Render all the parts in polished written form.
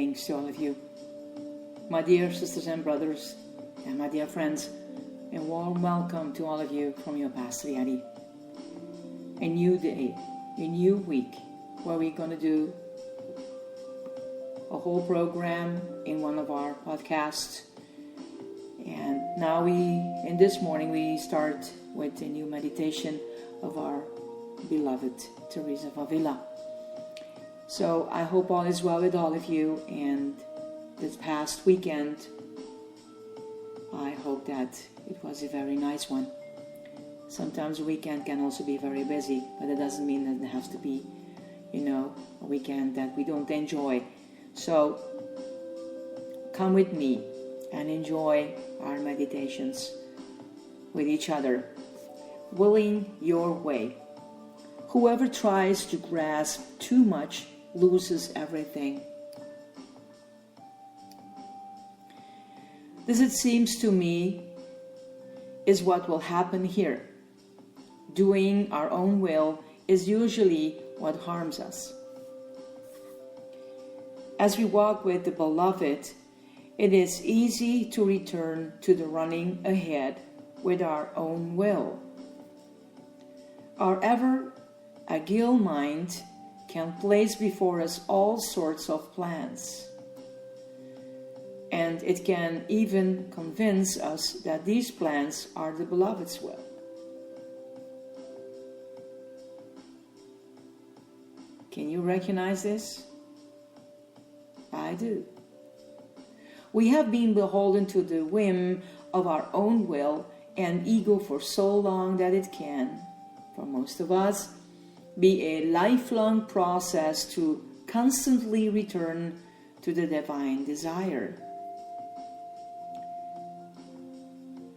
greetings to all of you, my dear sisters and brothers, and my dear friends, and warm welcome to all of you from your Pastor Yadi. A new day, a new week, where we're going to do a whole program in one of our podcasts. And now in this morning, we start with a new meditation of our beloved Teresa of Avila. So I hope all is well with all of you, and this past weekend, I hope that it was a very nice one. Sometimes a weekend can also be very busy, but it doesn't mean that it has to be, a weekend that we don't enjoy. So come with me and enjoy our meditations with each other. Willing your way. Whoever tries to grasp too much loses everything. This, it seems to me, is what will happen here. Doing our own will is usually what harms us. As we walk with the Beloved, it is easy to return to the running ahead with our own will. Our ever agile mind can place before us all sorts of plans. And it can even convince us that these plans are the Beloved's will. Can you recognize this? I do. We have been beholden to the whim of our own will and ego for so long that it can, for most of us, be a lifelong process to constantly return to the divine desire.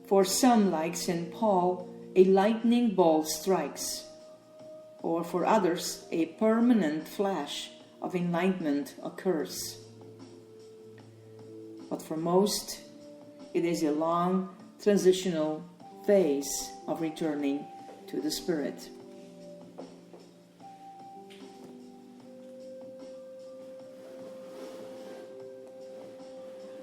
For some, like St. Paul, a lightning bolt strikes, or for others, a permanent flash of enlightenment occurs. But for most, it is a long transitional phase of returning to the Spirit.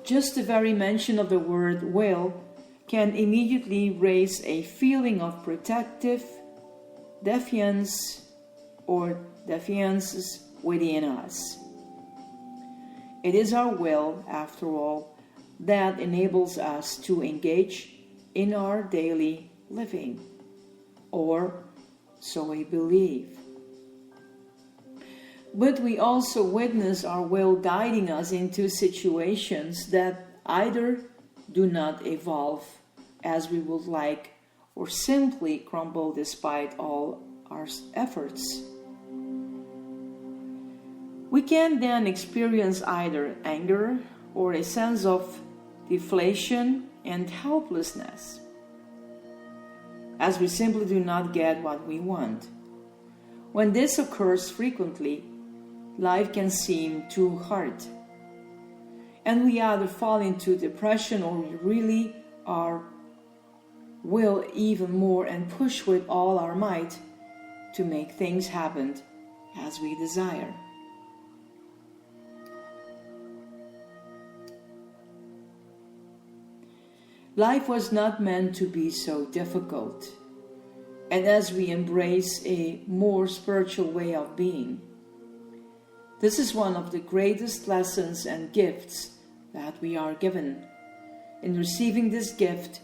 Just the very mention of the word will can immediately raise a feeling of protective defiance or defiances within us. It is our will, after all, that enables us to engage in our daily living, or so we believe. But we also witness our will guiding us into situations that either do not evolve as we would like, or simply crumble despite all our efforts. We can then experience either anger or a sense of deflation and helplessness, as we simply do not get what we want. When this occurs frequently, life can seem too hard, and we either fall into depression or we really are will even more and push with all our might to make things happen as we desire. Life was not meant to be so difficult, and as we embrace a more spiritual way of being, this is one of the greatest lessons and gifts that we are given. In receiving this gift,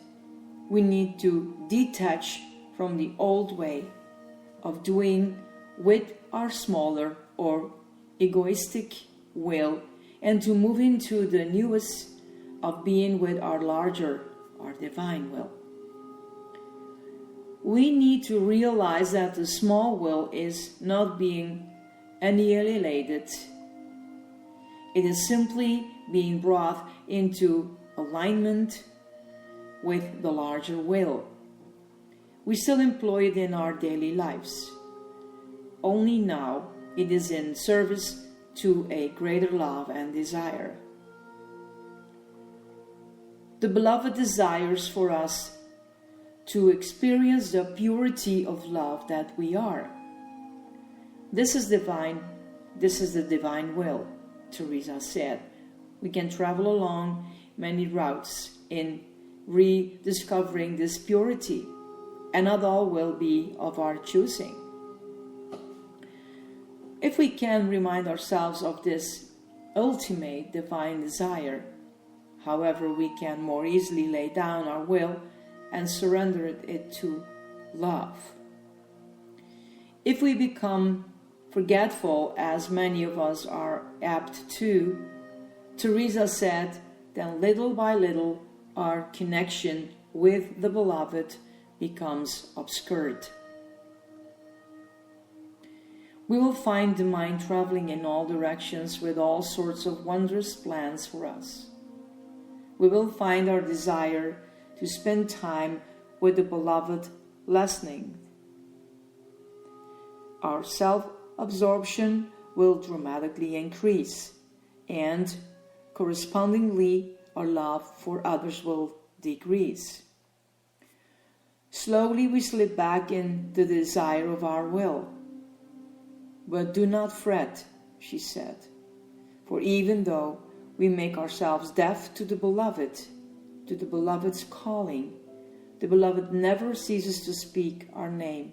we need to detach from the old way of doing with our smaller or egoistic will, and to move into the newest of being with our larger, our divine will. We need to realize that the small will is not being annihilated. It is simply being brought into alignment with the larger will. We still employ it in our daily lives. Only now it is in service to a greater love and desire. The Beloved desires for us to experience the purity of love that we are. This is divine. This is the divine will, Teresa said, We can travel along many routes in rediscovering this purity, and not all will be of our choosing. If we can remind ourselves of this ultimate divine desire, however, we can more easily lay down our will and surrender it to love. If we become forgetful, as many of us are apt to, Teresa said, then little by little our connection with the beloved becomes obscured. We will find the mind traveling in all directions with all sorts of wondrous plans for us. We will find our desire to spend time with the beloved lessening. Our self-absorption will dramatically increase, and correspondingly our love for others will decrease. Slowly we slip back in the desire of our will. But do not fret, she said, for even though we make ourselves deaf to the beloved's calling, the beloved never ceases to speak our name.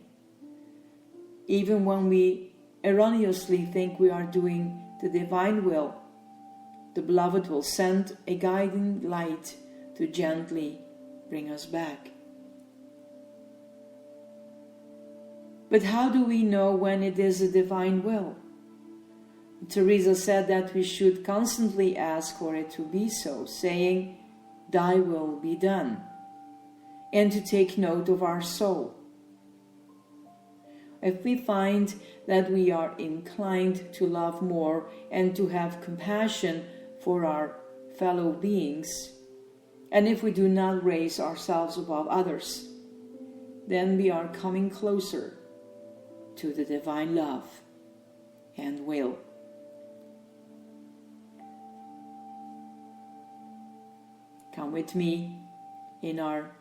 Even when we erroneously think we are doing the divine will, the beloved will send a guiding light to gently bring us back. But how do we know when it is a divine will? Teresa said that we should constantly ask for it to be so, saying, "Thy will be done," and to take note of our soul. If we find that we are inclined to love more and to have compassion for our fellow beings, and if we do not raise ourselves above others, then we are coming closer to the divine love and will. Come with me in our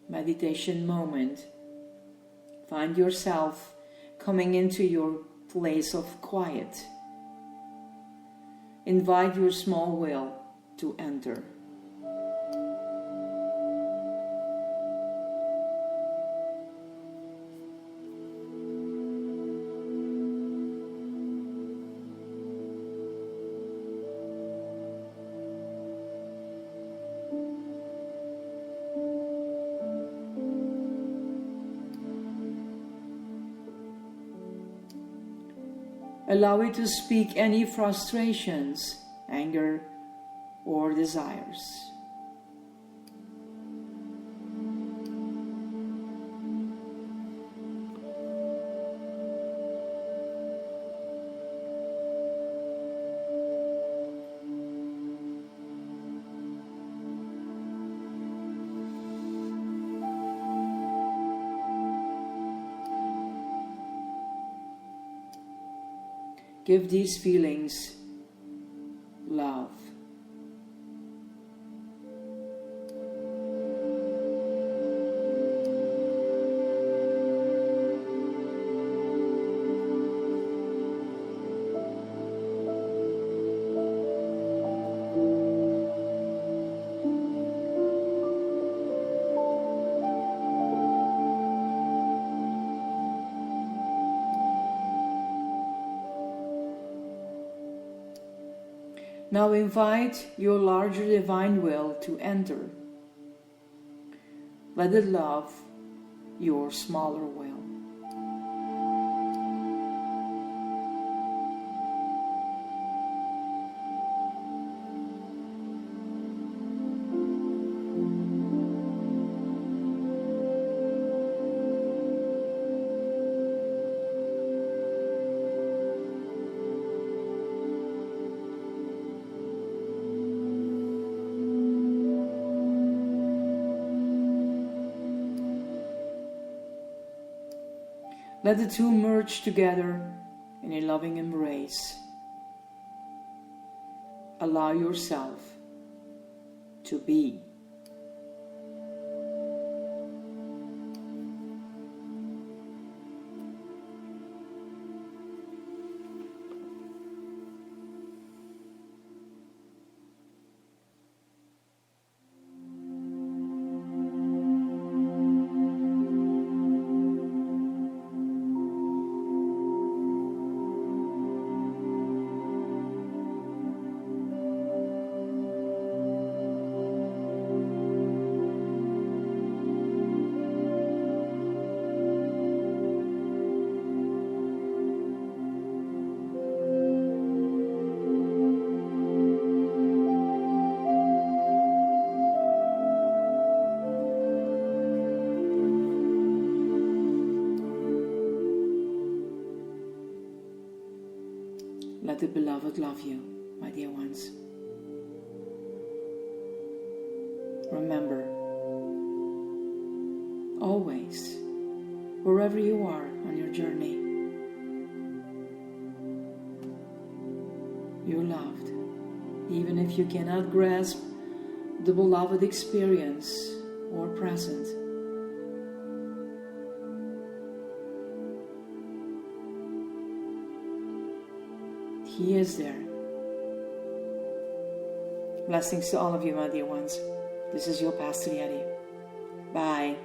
meditation moment. Find yourself coming into your place of quiet. Invite your small will to enter. Allow it to speak any frustrations, anger, or desires. Give these feelings love. Now invite your larger divine will to enter. Let it love your smaller will. Let the two merge together in a loving embrace. Allow yourself to be. Let the Beloved love you, my dear ones. Remember, always, wherever you are on your journey, you're loved. Even if you cannot grasp the Beloved experience or present, He is there. Blessings to all of you, my dear ones. This is your Pastor Yeti. Bye.